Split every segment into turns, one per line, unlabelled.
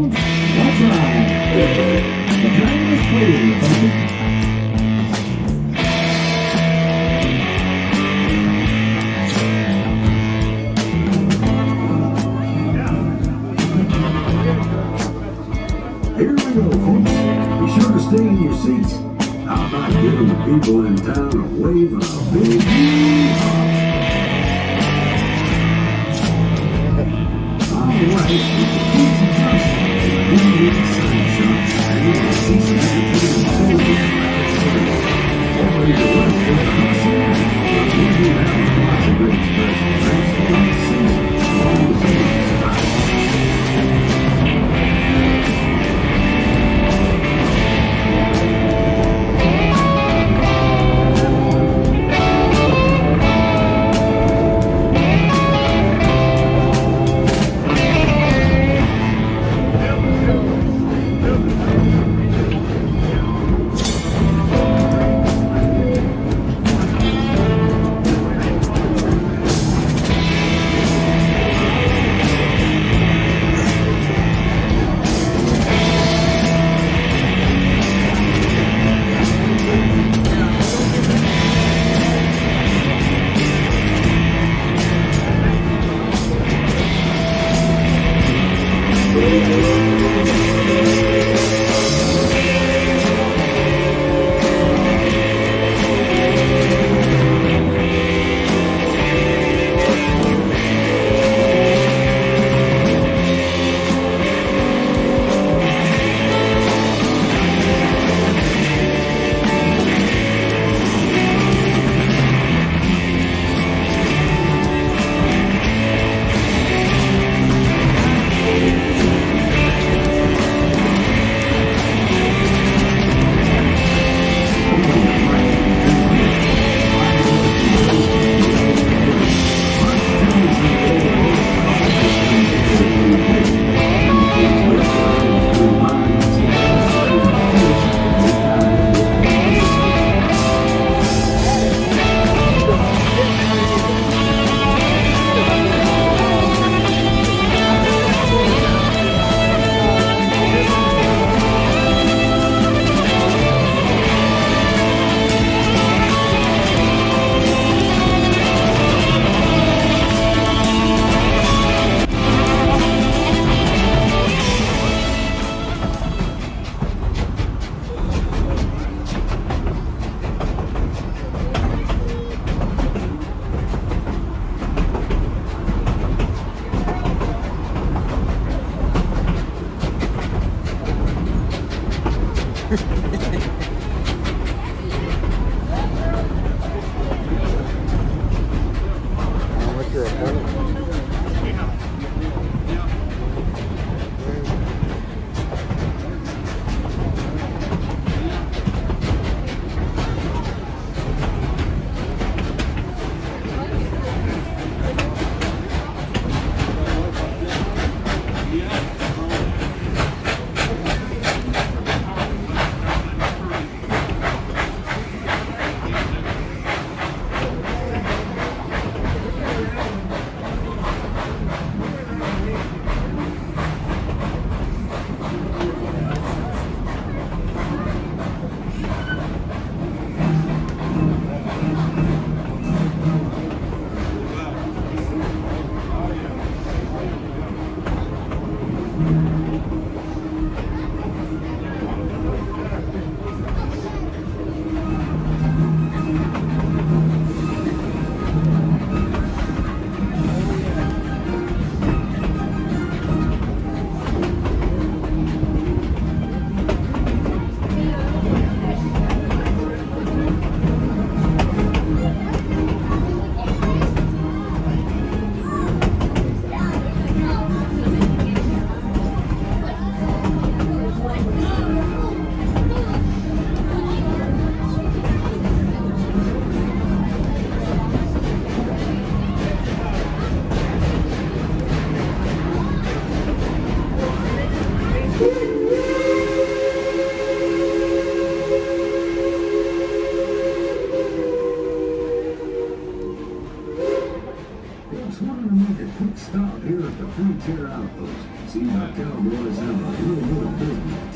That's right. The train is clear, folks. Here we go, folks. Be sure to stay in your seats. How about giving the people in town a wave and a big hee-haw? All right, with the Tweetsie Railroad, we need sign shots, and you can see some entertainment soldiers already the rest of the house. We do have lots of great special thanks for the season. All the things tonight.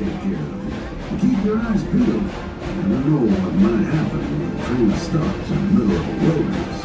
take care of. Keep your eyes peeled. Never know what might happen when the train stops in the middle of a wilderness.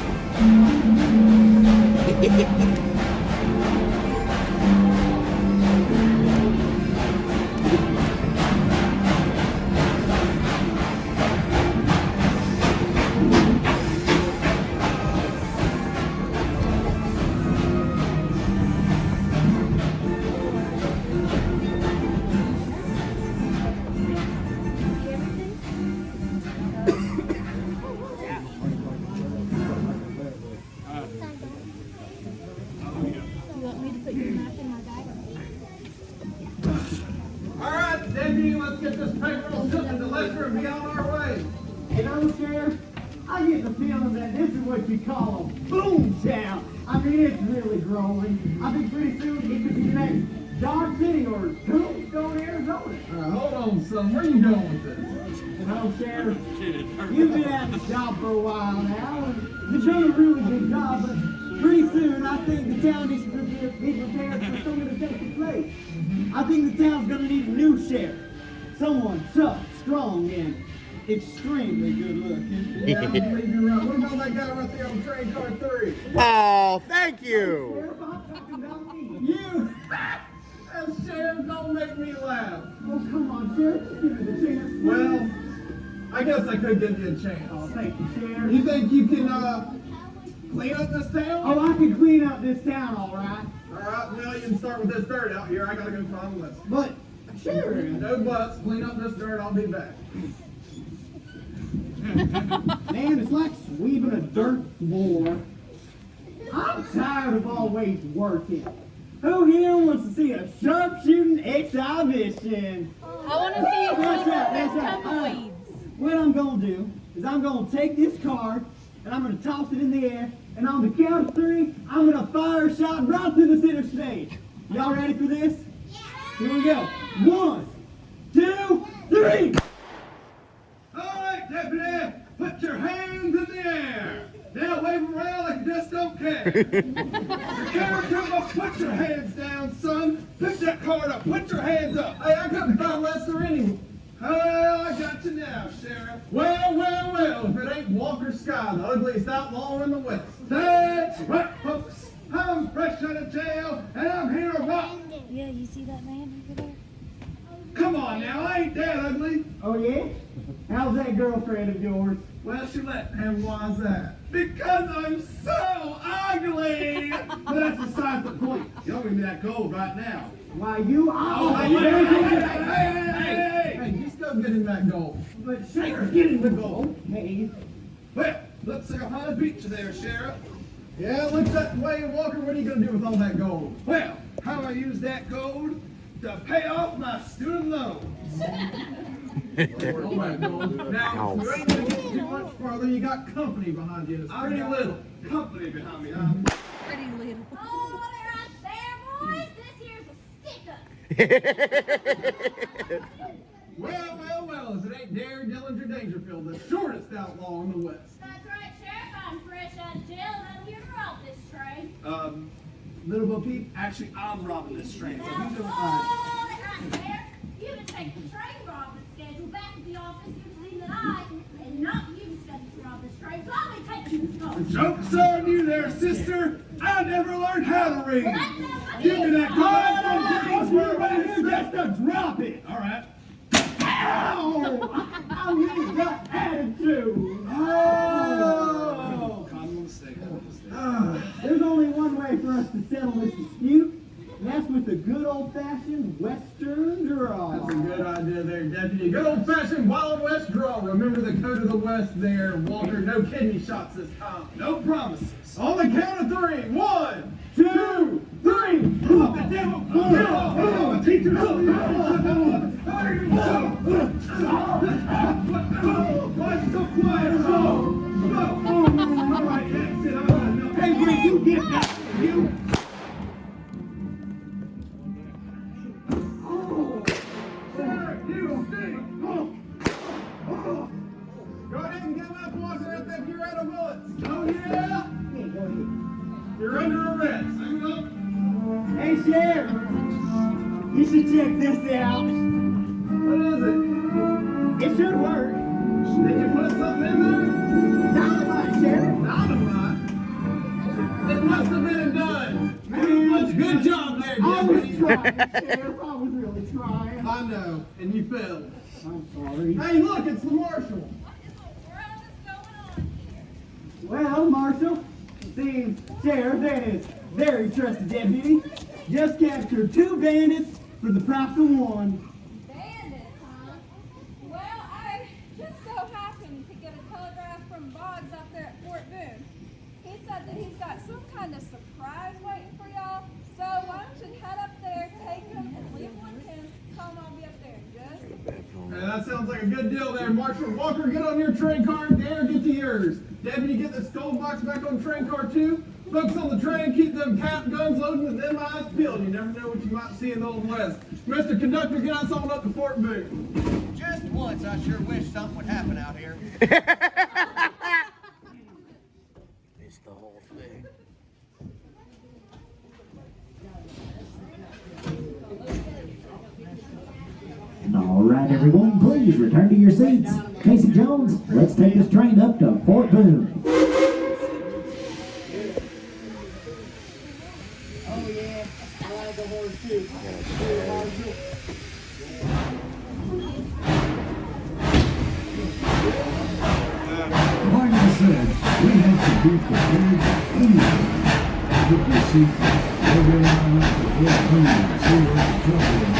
You call them boom town. I mean, it's really growing. I think pretty soon it could be the next Dodge City or Tombstone, Arizona.
Hold on, son. Where are you going with this?
Well, Sheriff, you've been at the job for a while now, and you've done a really good job, but pretty soon I think the town needs to be prepared for something to take place. I think the town's going to need a new sheriff. Someone tough, strong, and extremely good looking.
Yeah, I believe you're right. What about that guy right there on train car 3?
Oh, thank you.
Sheriff, I'm talking about me.
You! That sheriff don't make me laugh.
Oh, come on, Sheriff. Just give me the chance.
Well, I guess I could give you a chance.
Oh, thank you, Sheriff.
You think you can clean up this town?
Oh, I can clean up this town, all right.
All right, well, you can start with this dirt out here. I gotta go find a list.
But, Sheriff.
No buts. Clean up this dirt. I'll be back.
Man, it's like sweeping a dirt floor. I'm tired of always working. Who here wants to see a sharpshooting exhibition?
I want to see you
That's right,
swing
that's right.
tumbleweeds.
What I'm going to do is I'm going to take this card and I'm going to toss it in the air, and on the count of 3, I'm going to fire a shot right through the center stage. Y'all ready for this? Here we go. 1, 2, 3.
All right, deputy, put your hands in the air. Now wave them around like you just don't care. Your character, put your hands down, son. Pick that card up. Put your hands up. Hey, I couldn't find Lester anyway. Oh, I got you now, Sheriff. Well, if it ain't Walker Scott, the ugliest outlaw in the West. That's right, folks. I'm fresh out of jail, and I'm here to rock.
Yeah, you see that man over there?
Come on now, I ain't that ugly.
Oh, yeah? How's that girlfriend of yours?
Well, she let him. Why's that? Because I'm so ugly! But that's beside the point. You don't give me that gold right now.
Why, you are...
Hey, just go get him that gold.
But Sheriff, get in the gold. Hey.
Well, looks like I'll find a beat you there, Sheriff. Yeah, looks that way, Walker. What are you going to do with all that gold? Well, how do I use that gold? To pay off my student loans. All right, gold. Now, you ain't going to get too much farther. You got company behind you. It's pretty little company behind me, huh?
Pretty little.
Oh, they're right there, boys. This here's a stick-up.
Well, if it ain't Darren Dillinger Dangerfield, the shortest outlaw in the West.
That's right, Sheriff. I'm fresh out of jail and I'm here to rob this train.
Little Bo Peep, actually, I'm robbing this train. So
Now,
you don't
hold it right there. You can take the train robbing schedule back to the office here tonight, and not you study to rob this train. So I'm going to take you to school.
Joke's on you there, sister. I never learned how to read.
Well, that's not
Give me that
Oh,
card.
we're right here just to drop it.
All right.
Ow! You got attitude.
Oh! Common mistake.
There's only one way for us to settle this dispute, and that's with a good old-fashioned Western draw.
That's a good idea there, Deputy. Good old-fashioned Wild West draw. Remember the code of the West there, Walker. No kidney shots this time. No promises. On the count of 3. 1, 2, 3. Oh, the devil! Oh, teacher! Why so quiet? All right, that's it. I'm enough.
Hey, will you get that? You?
Go ahead and give up, Walker. I think you're out of bullets. Oh, yeah? You're under arrest. Hang up.
Hey, Sheriff, you should check this out.
What is it?
It should work.
Did you put something in there?
Dynamite, Sheriff.
Dynamite? It must have been done.
Man,
Good job there,
I was
Deputy.
trying, Sheriff. I was really trying.
I know, and you failed.
I'm sorry.
Hey, look, it's the marshal.
Well, Marshal, seems Sheriff and his very trusted deputy just captured 2 bandits for the price of 1.
Bandits, huh? Well, I just so happened to get a telegraph from Boggs out there at Fort Boone. He said that he's got some kind of surprise waiting for y'all. So why don't you head up there, take him, and leave him with him. Tell him I'll be up there in just a bit.
Hey, that sounds like a good deal there, Marshal. Walker, get on your train car. Dare, get to yours. Deputy, get this gold box back on train car too. Folks on the train, keep them cap guns loading and them eyes peeled. You never know what you might see in the Old West. Mr. Conductor, get us on up to Fort Boone.
Just once, I sure wish something would happen out here.
It's the whole thing.
All right, everyone, please return to your seats. Casey Jones, let's take this train up to Fort Boone.
Oh, yeah. I like the horse, too.
Like I said, we have to be prepared anyway. Took your seat, we're going on up to Fort Boone and see what the trouble is.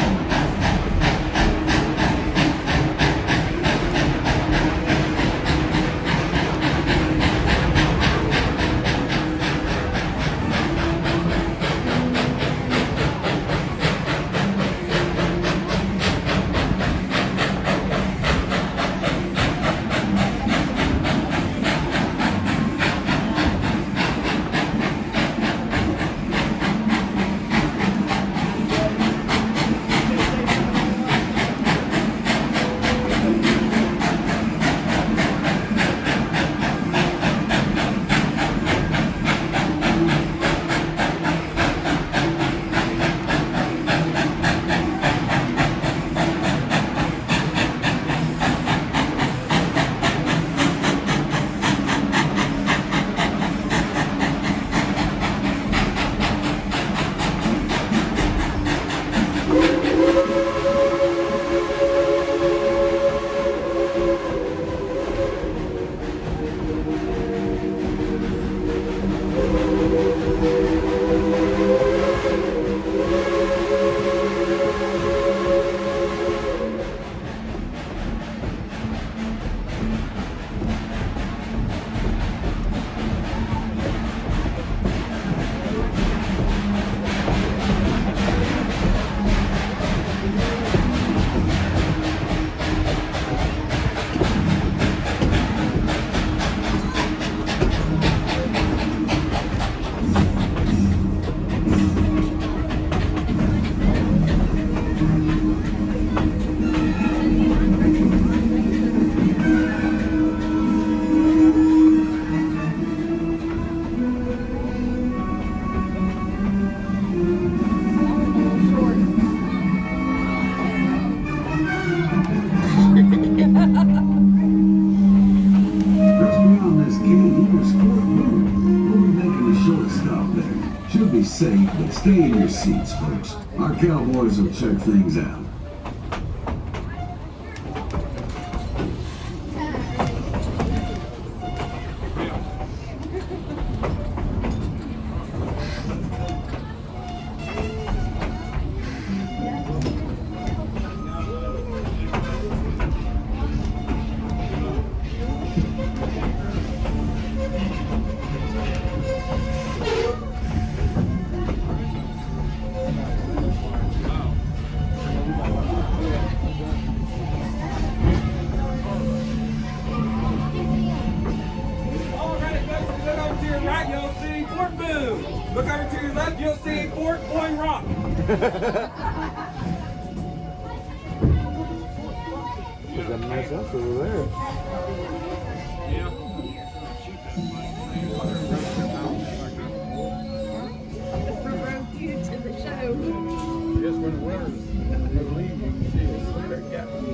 Safe, but stay in your seats, folks. Our cowboys will check things out.
Look over to your left, you'll see Fort Boyne Rock.
There's a nice house over there.
To the show.
Yes, when it wears, I believe you can see it's there. Yeah.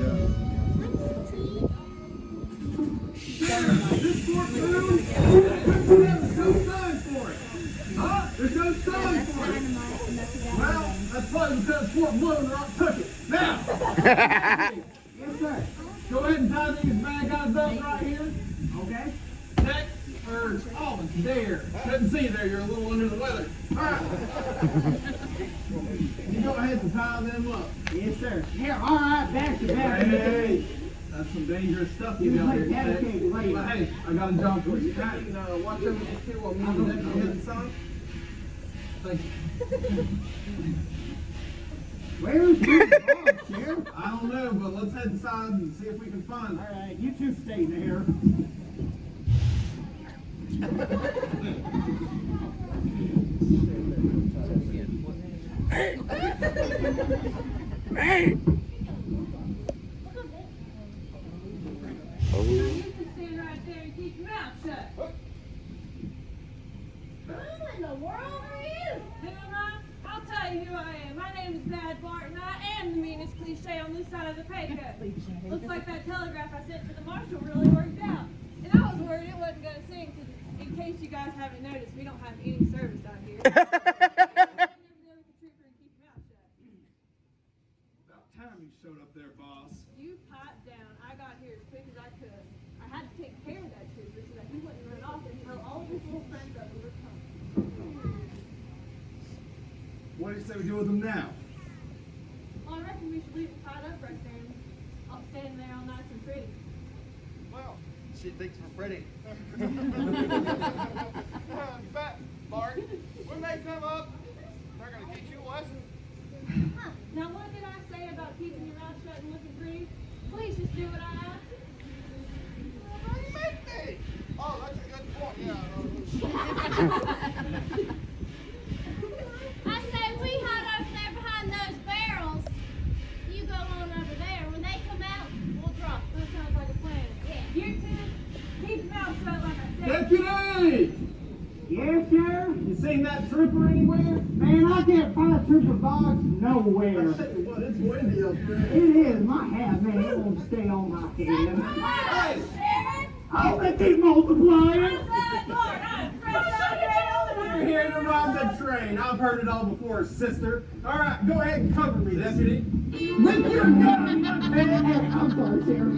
Okay, now.
Yes, sir.
Go ahead and tie these bad guys up right here.
Okay.
Next, there. Couldn't see you there. You're a little under the weather. All right. You go ahead and tie them up.
Yes, sir. Here, all right, back to back.
Hey, that's some dangerous stuff you got here.
But
hey, I got a job for you. Now, watch over these two while me and the next one hit the sun. Thank you.
Where's your dog, Sheriff?
I don't know, but let's head inside and see if we can find
All
it.
right, you two stay there.
Hey!
You can stand right there and keep your mouth shut.
Who in the world are you?
Who am I? I'll tell you who I am. My name is Bad Bart, and I am the meanest cliche on this side of the pay cut. Looks like that telegraph I sent to the marshal really worked out. And I was worried it wasn't going to sing, because in case you guys haven't noticed, we don't have any service down here.
About time you showed up there, boss.
You pipe down. I got here as quick as I could. I had to take care of that trooper so that he wouldn't run off and tell all of his little friends that we were coming.
What do you say we do with them now?
Well, I reckon we should leave it tied up right there and I'll stand there all nice and pretty.
Well, she thinks we're pretty. But, Bart, when they come up, they're going to teach you a lesson.
Now, what did I say about keeping your mouth shut and looking pretty? Please just do what I ask.
What do you make me? Oh, that's a good point. Yeah.
I say we hide over there behind those barrels. You go on over there. When they come out, we'll drop.
That sounds like a plan.
Yeah.
You two, keep your mouth shut like I said.
Deputy!
Yes, Sheriff?
You seen that trooper anywhere?
Man, I can't find Trooper Boggs nowhere.
I tell you what, it's windy up there.
It is my hat, man. It won't stay on my head.
Hey!
Sheriff!
Oh, they keep multiplying.
Bad Bart, I'm fresh out here.
You're here to ride the train. I've heard it all before, sister. All right, go ahead and cover me, deputy.
With your gun! Hey, I'm sorry, Sheriff.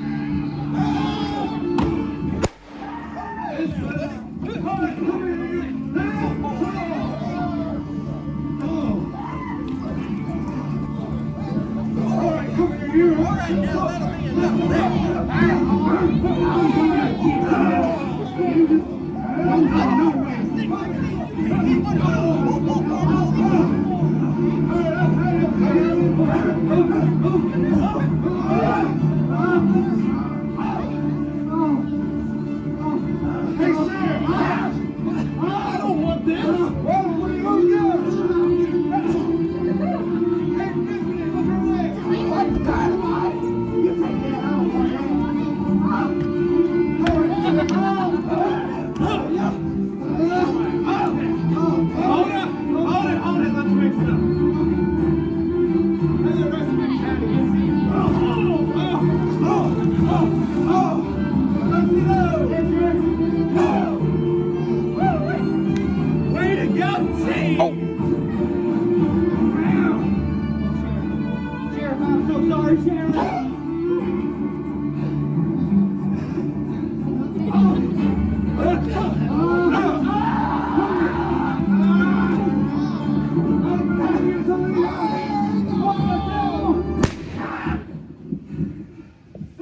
Sheriff, I'm so sorry, Sheriff.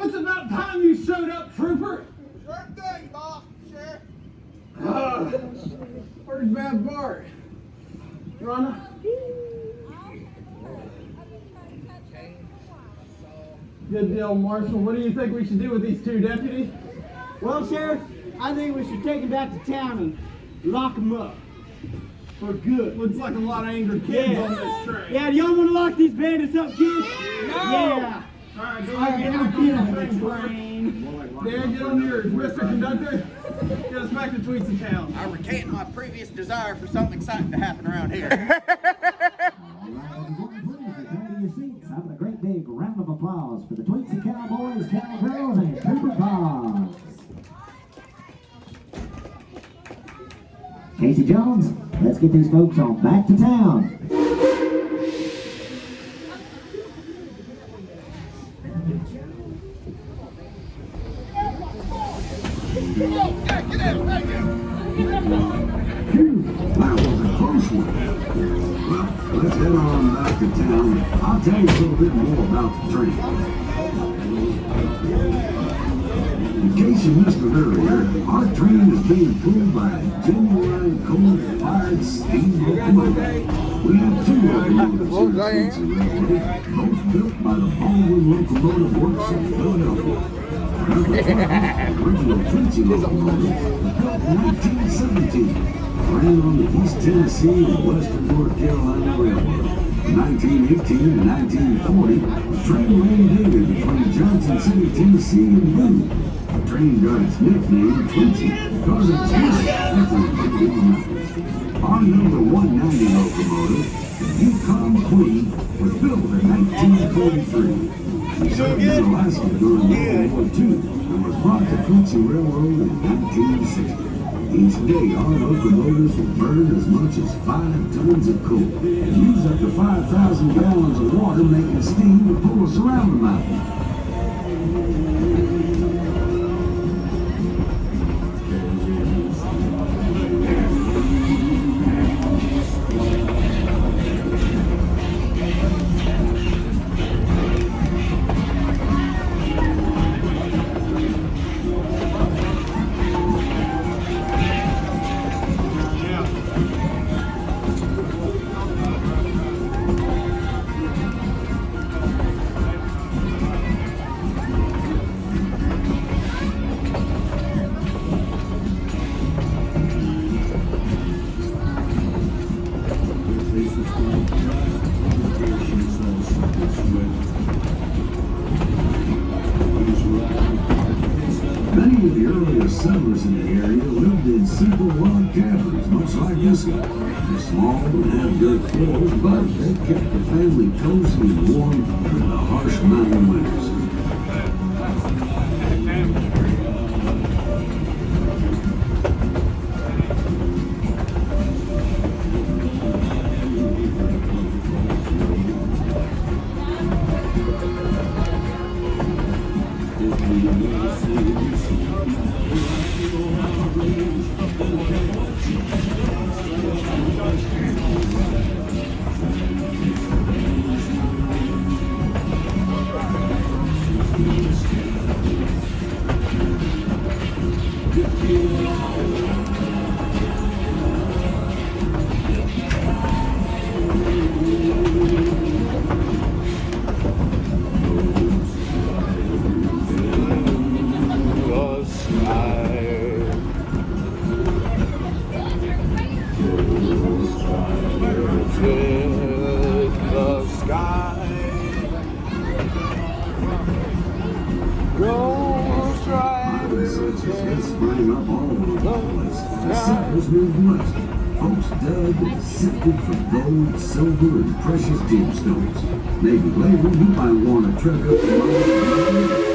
It's about time you showed up, trooper.
Sure thing, boss, Sheriff.
Where's Bad Bart? Ronna? Good deal, Marshal. What do you think we should do with these two deputies?
Well, Sheriff, I think we should take them back to town and lock them up. For good.
Looks like a lot of angry kids
Yeah.
on this train.
Yeah, do y'all want to lock these bandits up, kids? Yeah.
All right, go
All right,
ahead and
now
get
get
on
on
the
the
train.
train.
Dan, get on yours. Mr. Conductor, get us back to Tweetsie Town.
I recant my previous desire for something exciting to happen around here.
All right, everyone, please return to your seats. Having a great big round of applause for the Tweetsie Cowboys, Cowgirls, and Trooper Boggs. Casey Jones, let's get these folks on back to town.
Phew, that was a close one. Well, let's head on back to town. I'll tell you a little bit more about the train. In case you missed it earlier, our train is being pulled by a genuine coal-fired steam locomotive. We have two locomotives here at Tweetsie Railroad, both built by the Baldwin Locomotive Works in Philadelphia. The original Tweetsie locomotive was built in 1917, ran on the East Tennessee and Western North Carolina Railroad. In 1918 and 1940, the train ran daily between Johnson City, Tennessee and Boone. The train got its nickname Tweetsie because it was whistled after it hit the mountains. Our number 190 locomotive, the Yukon Queen, was built in 1943. She served in Alaska during World War II and was brought to Tweetsie Railroad in 1960. Each day, our locomotives will burn as much as 5 tons of coal and use up to 5,000 gallons of water making steam to pull us around the mountain. Many of the earliest settlers in the area lived in simple log cabins, much like this one. They're small and have dirt floors, but they kept the family cozy and warm through the harsh mountain winters. Sprang up all over the place. The settlers were blessed. Folks dug and sifted for gold, silver, and precious gemstones. Maybe later you might want to trek up the mountain.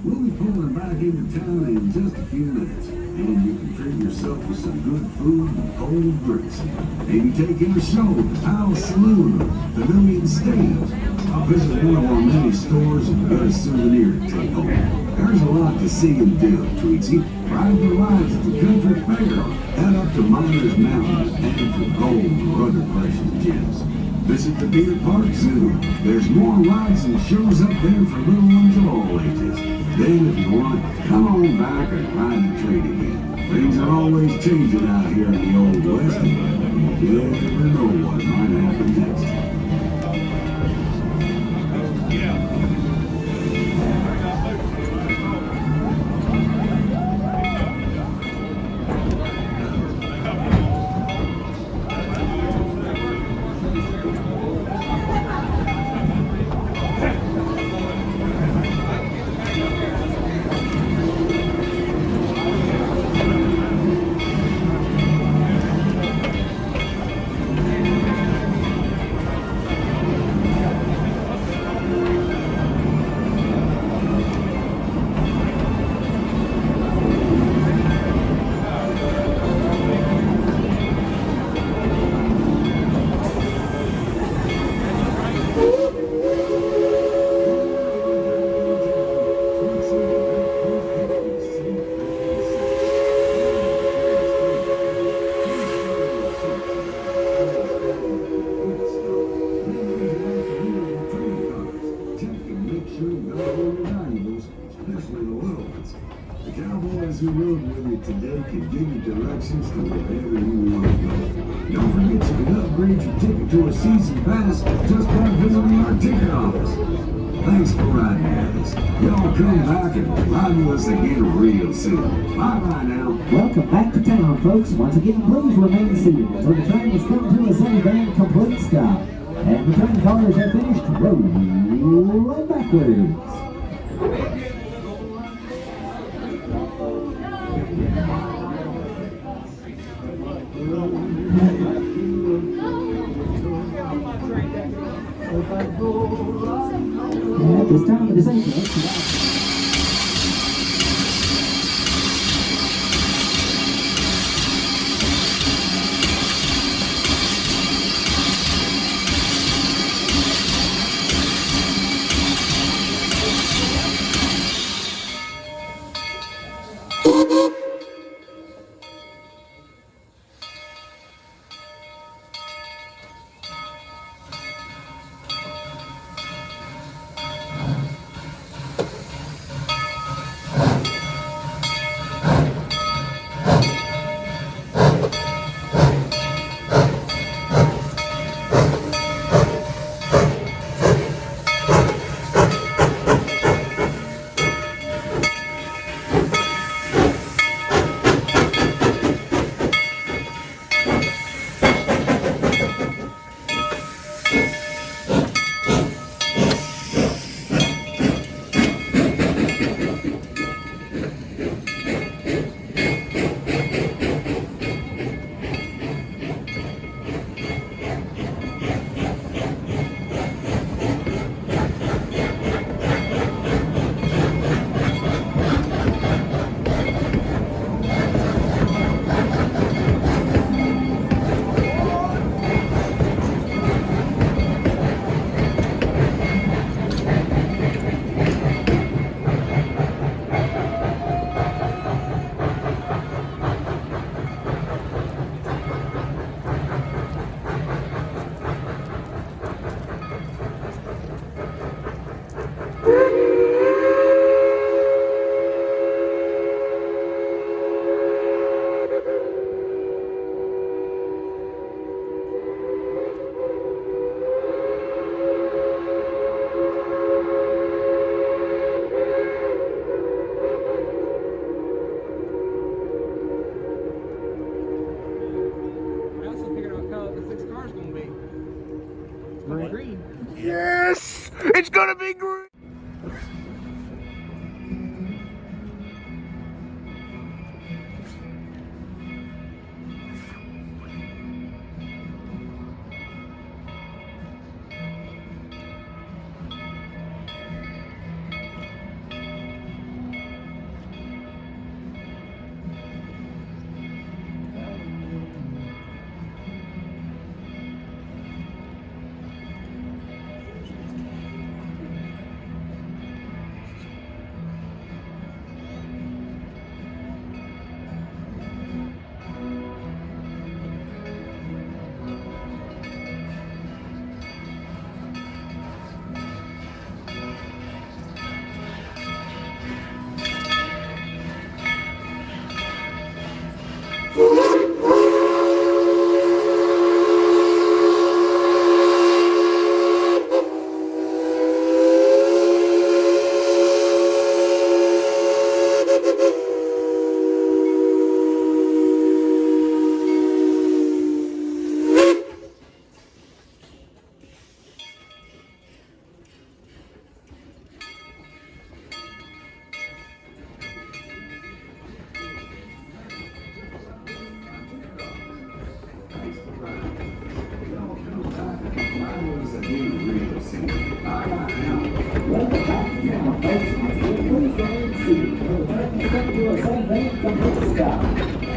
We'll be pulling back into town in just a few minutes, and you can treat yourself to some good food and cold drinks. Maybe take in a show at the Palace Saloon or the Million Stage. I'll visit one of our many stores and get a souvenir to take home. There's a lot to see and do, Tweetsie. Ride the rides at the country fair. Head up to Miners Mountain and for gold or other precious gems. Visit the Deer Park Zoo. There's more rides and shows up there for little ones of all ages. Then, if you want, come on back and ride the train again. Things are always changing out here in the Old West, and you never know what might happen next. road with you today can give you directions to wherever you want to go. Don't forget you can upgrade your ticket to a season pass just by visiting our ticket office. Thanks for riding with us. Y'all come back and ride with us again real soon. Bye-bye now.
Welcome back to town, folks. Once again, please remain seated until the train has come to a semi-band complete stop. And the train cars have finished rolling backwards. At this time of the segment,
Yes! It's gonna be green!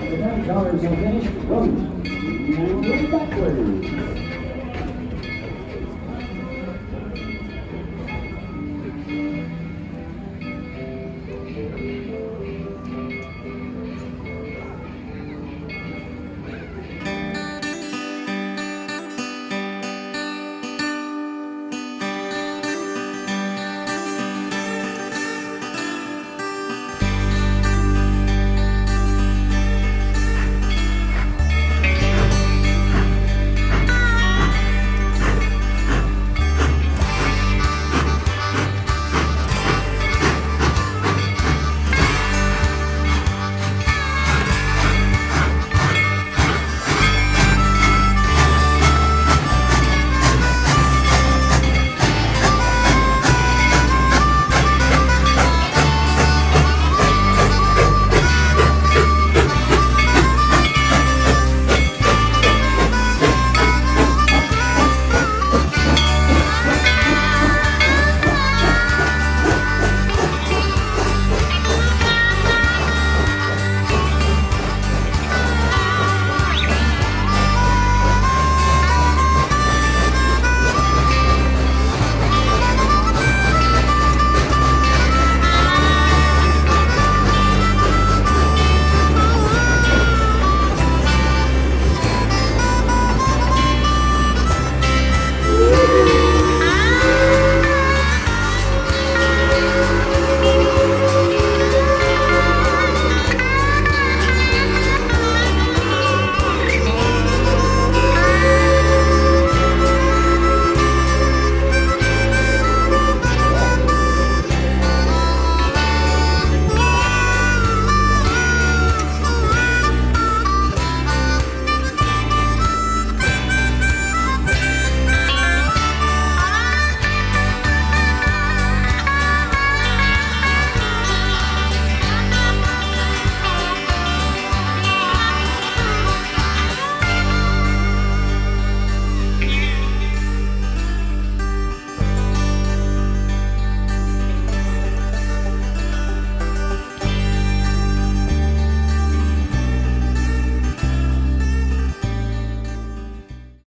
The train cars have finished rolling backwards.